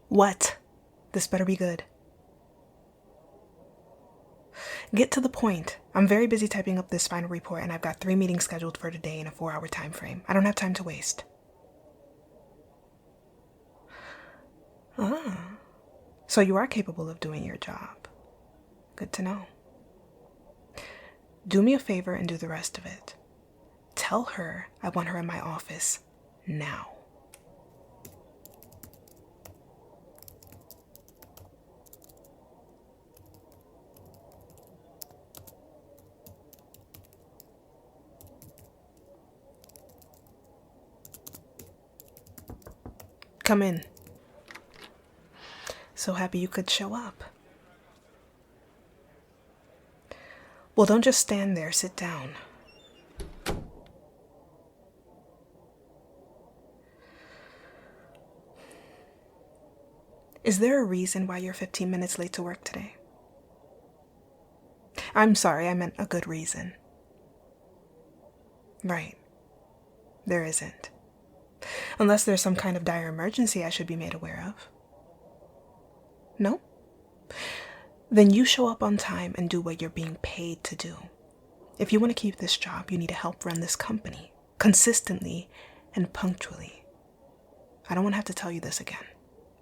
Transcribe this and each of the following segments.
What? This better be good. Get to the point. I'm very busy typing up this final report and I've got 3 meetings scheduled for today in a 4-hour time frame. I don't have time to waste. Ah, so you are capable of doing your job. Good to know. Do me a favor and do the rest of it. Tell her I want her in my office now. Come in. So happy you could show up. Well, don't just stand there, sit down. Is there a reason why you're 15 minutes late to work today? I'm sorry, I meant a good reason. Right. There isn't. Unless there's some kind of dire emergency I should be made aware of. No? Then you show up on time and do what you're being paid to do. If you want to keep this job, you need to help run this company consistently and punctually. I don't want to have to tell you this again.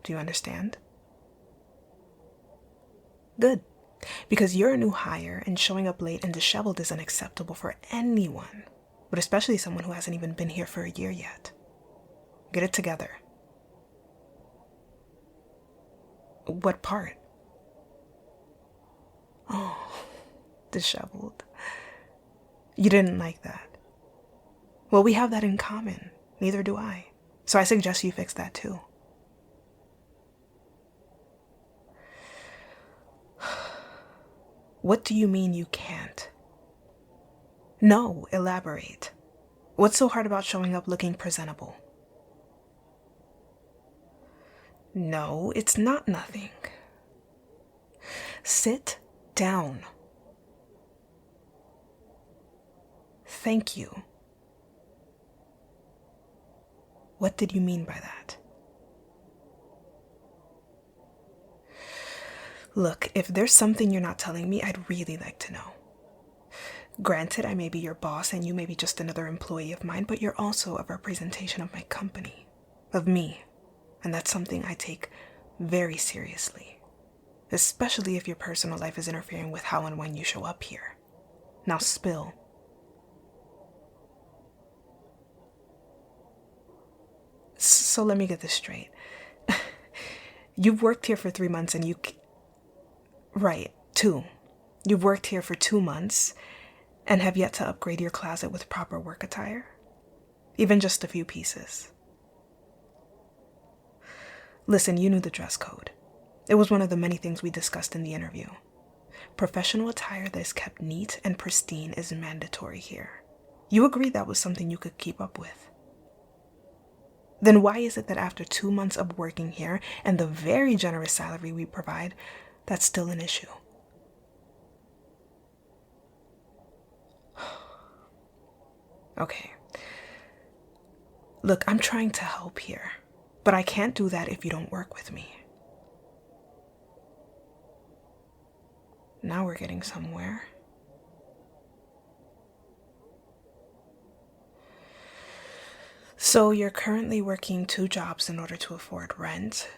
Do you understand? Good. Because you're a new hire and showing up late and disheveled is unacceptable for anyone, but especially someone who hasn't even been here for a year yet. Get it together. What part? Oh, disheveled. You didn't like that. Well, we have that in common. Neither do I. So I suggest you fix that too. What do you mean you can't? No, elaborate. What's so hard about showing up looking presentable? No, it's not nothing. Sit down. Thank you. What did you mean by that? Look, if there's something you're not telling me, I'd really like to know. Granted, I may be your boss and you may be just another employee of mine, but you're also a representation of my company, of me. And that's something I take very seriously, especially if your personal life is interfering with how and when you show up here. Now spill. So let me get this straight. You've worked here for 3 months and Right, 2. You've worked here for 2 months and have yet to upgrade your closet with proper work attire? Even just a few pieces. Listen, you knew the dress code. It was one of the many things we discussed in the interview. Professional attire that is kept neat and pristine is mandatory here. You agreed that was something you could keep up with. Then why is it that after 2 months of working here and the very generous salary we provide, that's still an issue? Okay. Look, I'm trying to help here, but I can't do that if you don't work with me. Now we're getting somewhere. So you're currently working 2 jobs in order to afford rent,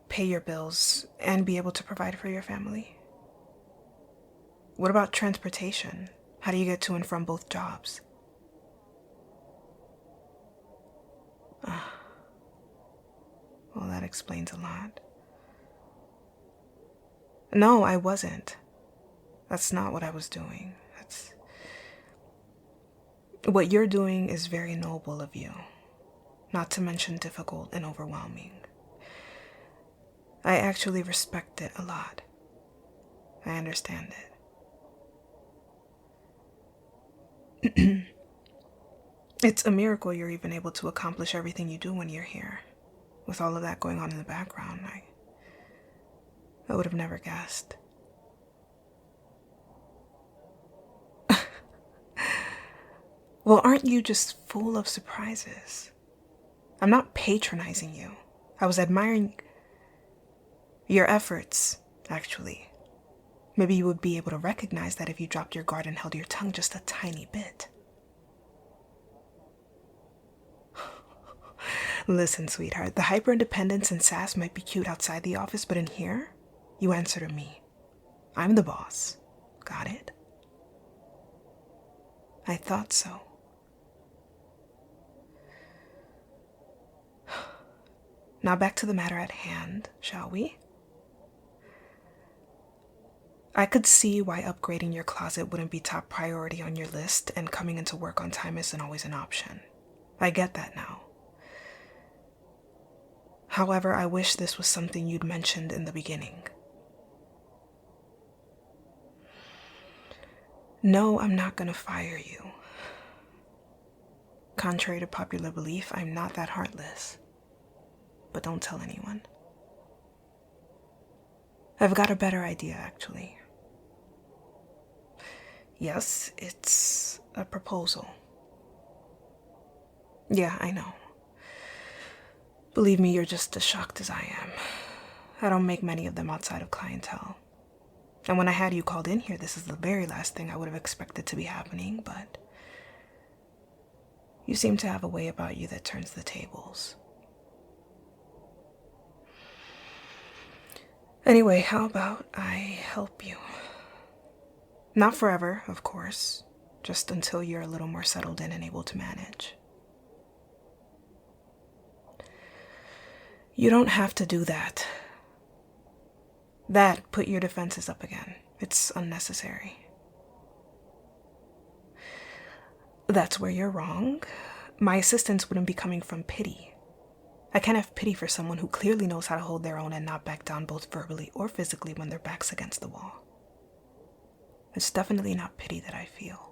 pay your bills, and be able to provide for your family? What about transportation? How do you get to and from both jobs? Well, that explains a lot. No, I wasn't. That's not what I was doing. What you're doing is very noble of you, not to mention difficult and overwhelming. I actually respect it a lot. I understand it. It's a miracle you're even able to accomplish everything you do when you're here. With all of that going on in the background, I would have never guessed. Well, aren't you just full of surprises? I'm not patronizing you. I was admiring... Your efforts, actually. Maybe you would be able to recognize that if you dropped your guard and held your tongue just a tiny bit. Listen, sweetheart, the hyper-independence and sass might be cute outside the office, but in here, you answer to me. I'm the boss. Got it? I thought so. Now back to the matter at hand, shall we? I could see why upgrading your closet wouldn't be top priority on your list, and coming into work on time isn't always an option. I get that now. However, I wish this was something you'd mentioned in the beginning. No, I'm not gonna fire you. Contrary to popular belief, I'm not that heartless. But don't tell anyone. I've got a better idea, actually. Yes, it's a proposal. Yeah, I know. Believe me, you're just as shocked as I am. I don't make many of them outside of clientele. And when I had you called in here, this is the very last thing I would have expected to be happening, but you seem to have a way about you that turns the tables. Anyway, how about I help you? Not forever, of course, just until you're a little more settled in and able to manage. You don't have to do that. Put your defenses up again. It's unnecessary. That's where you're wrong. My assistance wouldn't be coming from pity. I can't have pity for someone who clearly knows how to hold their own and not back down both verbally or physically when their back's against the wall. It's definitely not pity that I feel.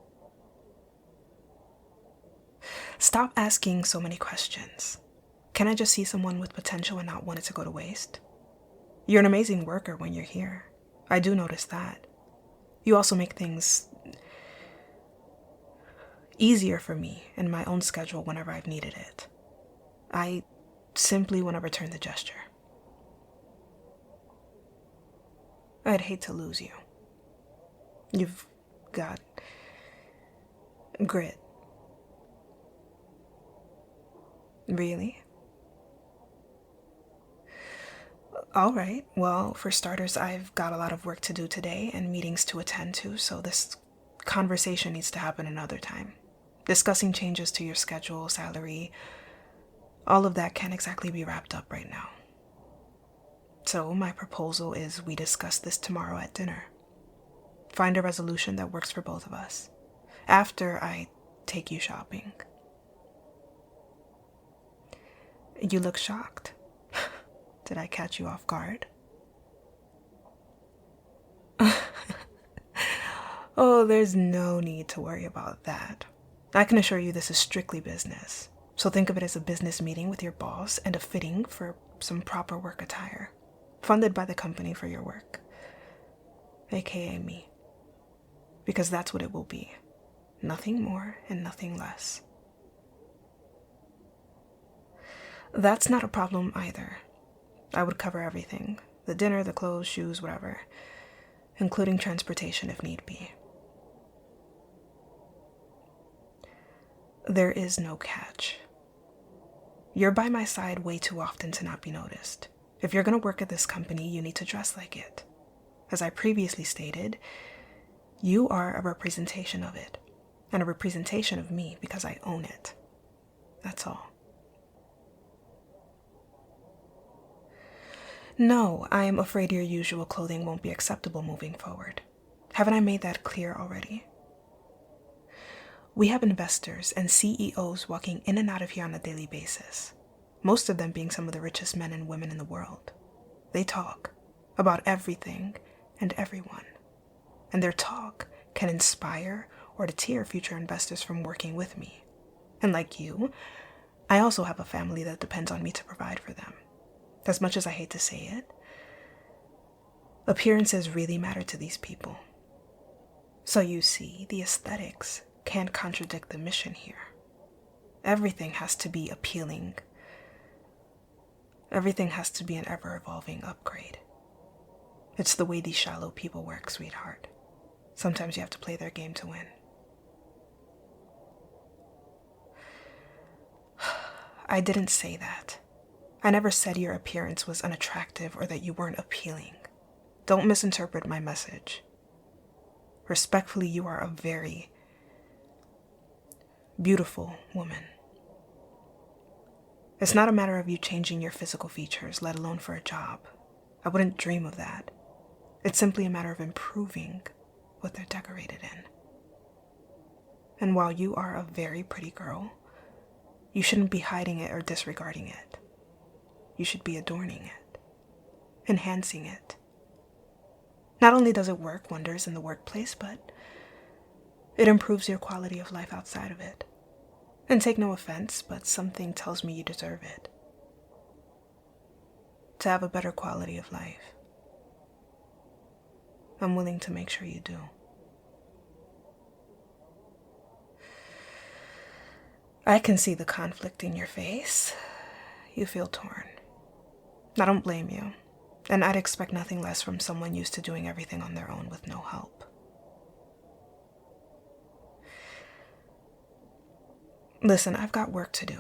Stop asking so many questions. Can I just see someone with potential and not want it to go to waste? You're an amazing worker when you're here. I do notice that. You also make things easier for me in my own schedule whenever I've needed it. I simply want to return the gesture. I'd hate to lose you. You've got grit. Really? All right, well, for starters, I've got a lot of work to do today and meetings to attend to, so this conversation needs to happen another time. Discussing changes to your schedule, salary, all of that can't exactly be wrapped up right now. So my proposal is we discuss this tomorrow at dinner. Find a resolution that works for both of us. After I take you shopping. You look shocked. Did I catch you off guard? Oh, there's no need to worry about that. I can assure you this is strictly business. So think of it as a business meeting with your boss and a fitting for some proper work attire, funded by the company for your work, aka me. Because that's what it will be. Nothing more and nothing less. That's not a problem either. I would cover everything. The dinner, the clothes, shoes, whatever. Including transportation if need be. There is no catch. You're by my side way too often to not be noticed. If you're going to work at this company, you need to dress like it. As I previously stated, you are a representation of it. And a representation of me because I own it. That's all. No, I am afraid your usual clothing won't be acceptable moving forward. Haven't I made that clear already? We have investors and CEOs walking in and out of here on a daily basis, most of them being some of the richest men and women in the world. They talk about everything and everyone, and their talk can inspire or deter future investors from working with me. And like you, I also have a family that depends on me to provide for them. As much as I hate to say it, appearances really matter to these people. So you see, the aesthetics can't contradict the mission here. Everything has to be appealing. Everything has to be an ever-evolving upgrade. It's the way these shallow people work, sweetheart. Sometimes you have to play their game to win. I didn't say that. I never said your appearance was unattractive or that you weren't appealing. Don't misinterpret my message. Respectfully, you are a very beautiful woman. It's not a matter of you changing your physical features, let alone for a job. I wouldn't dream of that. It's simply a matter of improving what they're decorated in. And while you are a very pretty girl, you shouldn't be hiding it or disregarding it. You should be adorning it, enhancing it. Not only does it work wonders in the workplace, but it improves your quality of life outside of it. And take no offense, but something tells me you deserve it. To have a better quality of life. I'm willing to make sure you do. I can see the conflict in your face. You feel torn. I don't blame you, and I'd expect nothing less from someone used to doing everything on their own with no help. Listen, I've got work to do.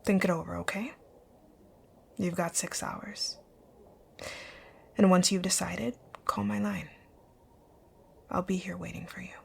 Think it over, okay? You've got 6 hours. And once you've decided, call my line. I'll be here waiting for you.